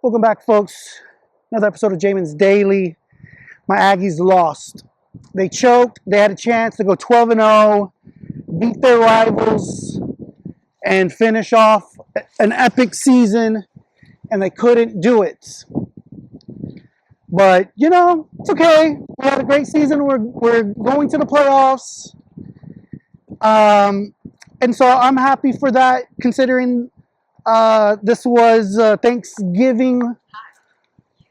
Welcome back, folks. Another episode of Jamin's Daily. My Aggies lost. They choked. They had a chance to go 12-0, beat their rivals, and finish off an epic season, and they couldn't do it. But, you know, it's okay. We had a great season. We're going to the playoffs. And so I'm happy for that, considering this was Thanksgiving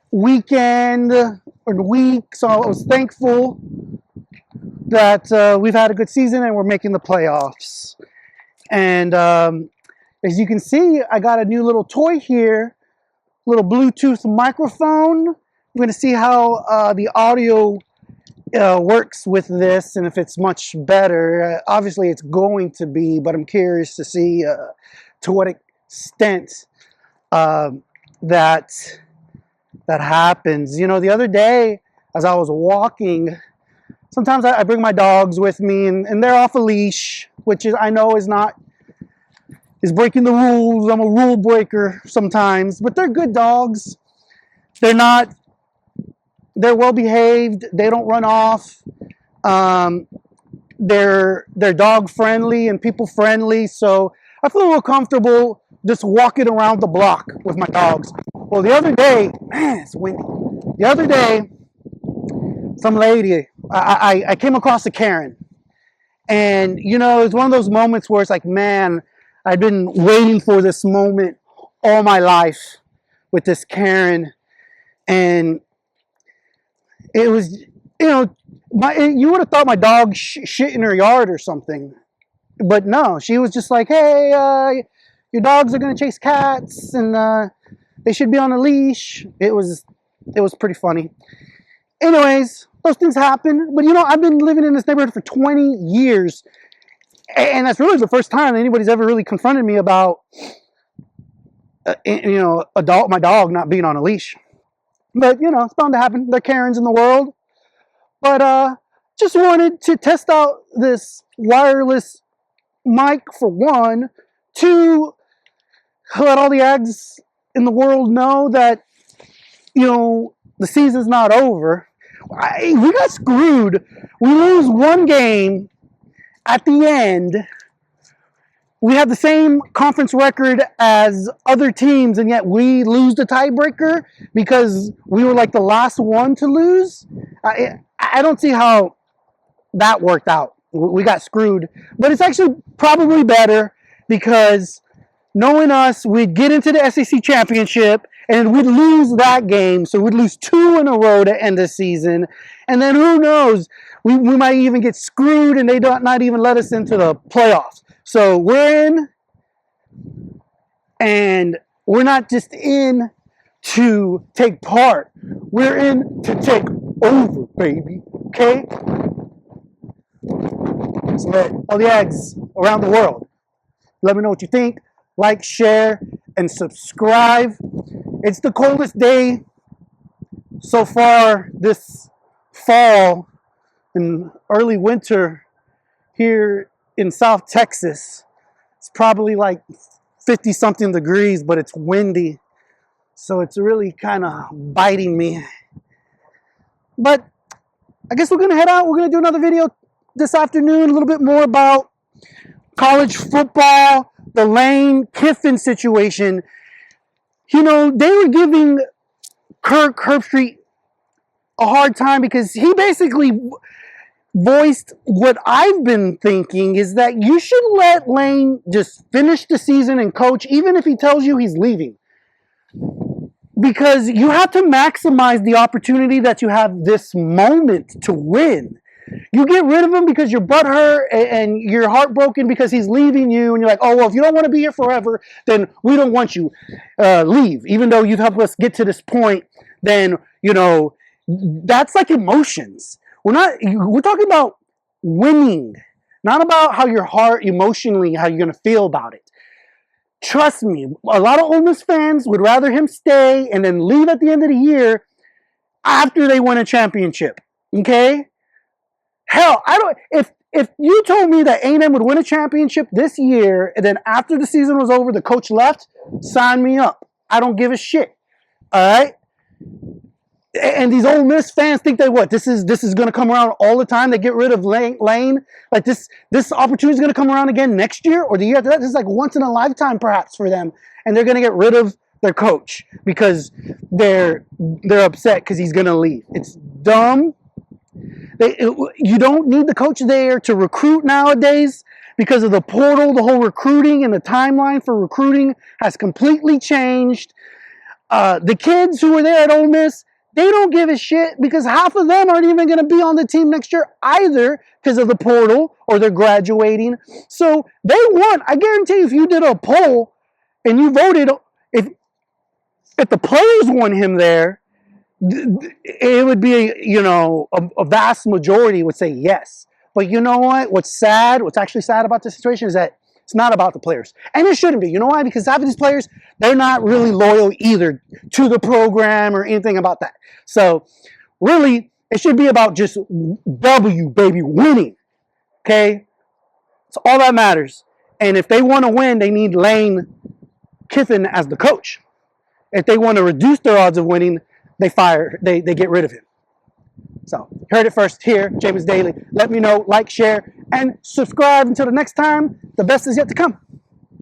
weekend or week. So I was thankful that we've had a good season and we're making the playoffs. And as you can see, I got a new little toy here, little Bluetooth microphone. I'm going to see how the audio works with this and if it's much better. Obviously, it's going to be, but I'm curious to see to what extent that happens. You know, the other day, as I was walking, sometimes I bring my dogs with me, and they're off a leash, which is I know is breaking the rules. I'm a rule breaker sometimes, but they're good dogs. They're well behaved. They don't run off. They're dog friendly and people friendly. So I feel real comfortable just walking around the block with my dogs. Well, the other day, man, it's windy. The other day, some lady, I came across a Karen. And, you know, it's one of those moments where it's like, man, I've been waiting for this moment all my life with this Karen. And it was, you know, you would have thought my dog shit in her yard or something. But no, she was just like, hey, your dogs are going to chase cats and they should be on a leash. It was pretty funny. Anyways, those things happen. But, you know, I've been living in this neighborhood for 20 years. And that's really the first time anybody's ever really confronted me about, you know, my dog not being on a leash. But, you know, it's bound to happen. There are Karens in the world. But just wanted to test out this wireless mic for one. Two, let all the Ags in the world know that, you know, the season's not over. We got screwed. We lose one game at the end. We have the same conference record as other teams, and yet we lose the tiebreaker because we were like the last one to lose. I don't see how that worked out. We got screwed. But it's actually probably better because knowing us, we'd get into the SEC championship and we'd lose that game. So we'd lose 2 in a row to end the season. And then who knows, we might even get screwed and they not even let us into the playoffs. So we're in, and we're not just in to take part. We're in to take over, baby. Okay? So let all the Ags around the world, let me know what you think. Like, share, and subscribe. It's the coldest day so far this fall and early winter here in South Texas. It's probably like 50-something degrees, but it's windy. So it's really kind of biting me. But I guess we're going to head out. We're going to do another video this afternoon, a little bit more about college football, the Lane Kiffin situation. You know, they were giving Kirk Herbstreit a hard time because he basically voiced what I've been thinking is that you should let Lane just finish the season and coach, even if he tells you he's leaving. Because you have to maximize the opportunity that you have this moment to win. You get rid of him because you're butthurt and you're heartbroken because he's leaving you, and you're like, oh, well, if you don't want to be here forever, then we don't want you. Leave. Even though you've helped us get to this point, then, you know, that's like emotions. We're talking about winning, not about how your heart emotionally, how you're going to feel about it. Trust me, a lot of Ole Miss fans would rather him stay and then leave at the end of the year after they win a championship. Okay? Hell, if you told me that A&M would win a championship this year and then after the season was over, the coach left, sign me up. I don't give a shit. All right. And these Ole Miss fans think that what this is going to come around all the time. They get rid of Lane. Like this opportunity is going to come around again next year or the year after that. This is like once in a lifetime perhaps for them, and they're going to get rid of their coach because they're upset because he's going to leave. It's dumb. You don't need the coach there to recruit nowadays because of the portal. The whole recruiting and the timeline for recruiting has completely changed. The kids who were there at Ole Miss, they don't give a shit because half of them aren't even going to be on the team next year either because of the portal or they're graduating. So they want, I guarantee if you did a poll and you voted, if the players want him there, it would be, a vast majority would say yes. But you know what? What's actually sad about this situation is that it's not about the players. And it shouldn't be. You know why? Because half of these players, they're not really loyal either to the program or anything about that. So really, it should be about just W, baby, winning. Okay? It's all that matters. And if they want to win, they need Lane Kiffin as the coach. If they want to reduce their odds of winning, they get rid of him. So, heard it first here, Jameis Daily. Let me know, like, share, and subscribe. Until the next time, the best is yet to come.